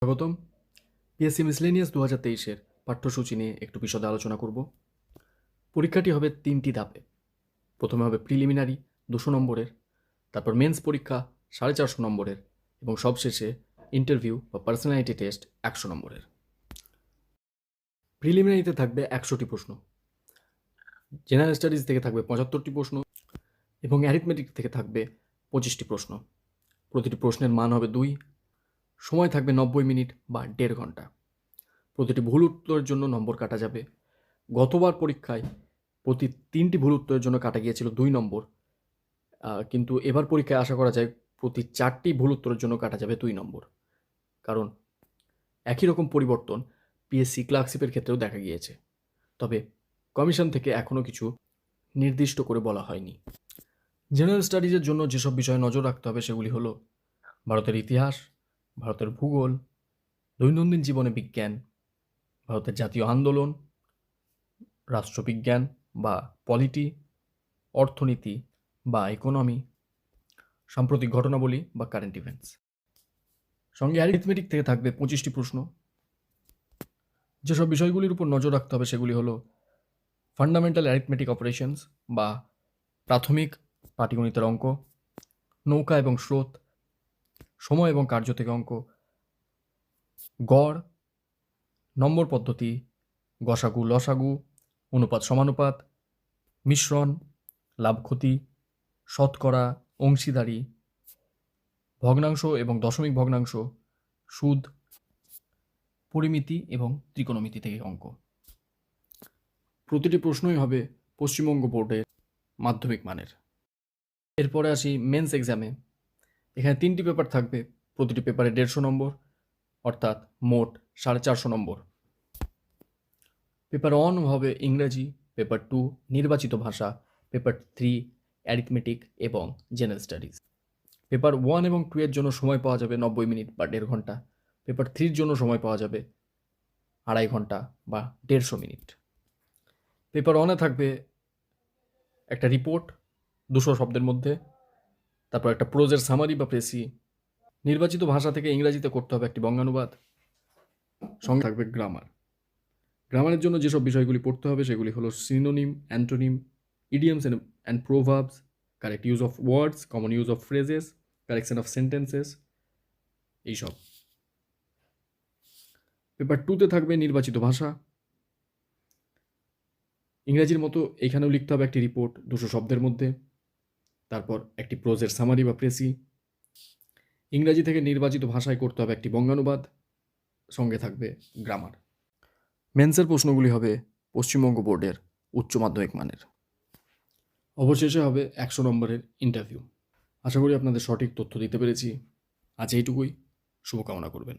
স্বাগতম। PSC miscellaneous 2023-এর পাঠ্যসূচি নিয়ে একটু বিশদে আলোচনা করব। পরীক্ষাটি হবে 3টি ধাপে। প্রথমে হবে প্রিলিমিনারি 200 নম্বরের, তারপর মেন্স পরীক্ষা 450 নম্বরের এবং সবশেষে ইন্টারভিউ বা পার্সোনালিটি টেস্ট 100 নম্বরের। প্রিলিমিনারিতে থাকবে 100টি প্রশ্ন, জেনারেল স্টাডিজ থেকে থাকবে 75টি প্রশ্ন এবং অ্যারিথমেটিক থেকে থাকবে 25টি প্রশ্ন। প্রতিটি প্রশ্নের মান হবে 2, সময় থাকবে 90 মিনিট বা 1.5 ঘন্টা। প্রতিটি ভুল উত্তরের জন্য নম্বর কাটা যাবে। গতবার পরীক্ষায় প্রতি 3টি ভুল উত্তরের জন্য কাটা গিয়েছিল 2 নম্বর, কিন্তু এবার পরীক্ষায় আশা করা যায় প্রতি 4টি ভুল উত্তরের জন্য কাটা যাবে 2 নম্বর। কারণ একই রকম পরিবর্তন পিএসসি ক্লার্কশিপের ক্ষেত্রেও দেখা গিয়েছে, তবে কমিশন থেকে এখনও কিছু নির্দিষ্ট করে বলা হয়নি। জেনারেল স্টাডিজের জন্য যেসব বিষয়ে নজর রাখতে হবে সেগুলি হলো ভারতের ইতিহাস, ভারতের ভূগোল, দৈনন্দিন জীবনে বিজ্ঞান, ভারতের জাতীয় আন্দোলন, রাষ্ট্রবিজ্ঞান বা পলিটি, অর্থনীতি বা ইকোনমি, সাম্প্রতিক ঘটনাবলী বা কারেন্ট ইভেন্টস। সঙ্গে অ্যারিথমেটিক থেকে থাকবে 25টি প্রশ্ন। যেসব বিষয়গুলির উপর নজর রাখতে হবে সেগুলি হলো ফান্ডামেন্টাল অ্যারিথমেটিক অপারেশনস বা প্রাথমিক পাটিগণিতের অঙ্ক, নৌকা এবং স্রোত, সময় এবং কার্য থেকে অঙ্ক, গড়, নম্বর পদ্ধতি, গসাগু লসাগু, অনুপাত সমানুপাত, মিশ্রণ, লাভ ক্ষতি, শতকরা, অংশীদারি, ভগ্নাংশ এবং দশমিক ভগ্নাংশ, সুদ, পরিমিতি এবং ত্রিকোণমিতি থেকে অঙ্ক। প্রতিটি প্রশ্নই হবে পশ্চিমবঙ্গ বোর্ডের মাধ্যমিক মানের। এরপরে আসি মেন্স এক্সামে। এখানে 3টি পেপার থাকবে, প্রতিটি পেপারে 150 নম্বর, অর্থাৎ মোট 450 নম্বর। পেপার 1 হবে ইংরাজি, পেপার 2 নির্বাচিত ভাষা, পেপার 3 অ্যারিথমেটিক এবং জেনারেল স্টাডিজ। পেপার 1 এবং 2 এর জন্য সময় পাওয়া যাবে 90 মিনিট বা 1.5 ঘন্টা। পেপার 3-র জন্য সময় পাওয়া যাবে 2.5 ঘন্টা বা 150 মিনিট। পেপার 1-এ থাকবে একটা রিপোর্ট 200 শব্দের মধ্যে, তারপর একটা প্রোজের সামারি বা প্রেসি, নির্বাচিত ভাষা থেকে ইংরাজিতে করতে হবে একটি বঙ্গানুবাদ, সঙ্গে থাকবে গ্রামার। গ্রামারের জন্য যেসব বিষয়গুলি পড়তে হবে সেগুলি হলো synonym, antonym, idioms and proverbs, correct use of words, common use of phrases, correction of sentences, এইসব। পেপার 2-তে থাকবে নির্বাচিত ভাষা। ইংরাজির মতো এখানেও লিখতে হবে একটি রিপোর্ট 200 শব্দের মধ্যে, তারপর একটি প্রোজের সামারি বা প্রেসি, ইংরাজি থেকে নির্বাচিত ভাষায় করতে হবে একটি বঙ্গানুবাদ, সঙ্গে থাকবে গ্রামার। মেন্সের প্রশ্নগুলি হবে পশ্চিমবঙ্গ বোর্ডের উচ্চ মাধ্যমিক মানের। অবশেষে হবে 100 নম্বরের ইন্টারভিউ। আশা করি আপনাদের সঠিক তথ্য দিতে পেরেছি। আজ এইটুকুই, শুভকামনা করবেন।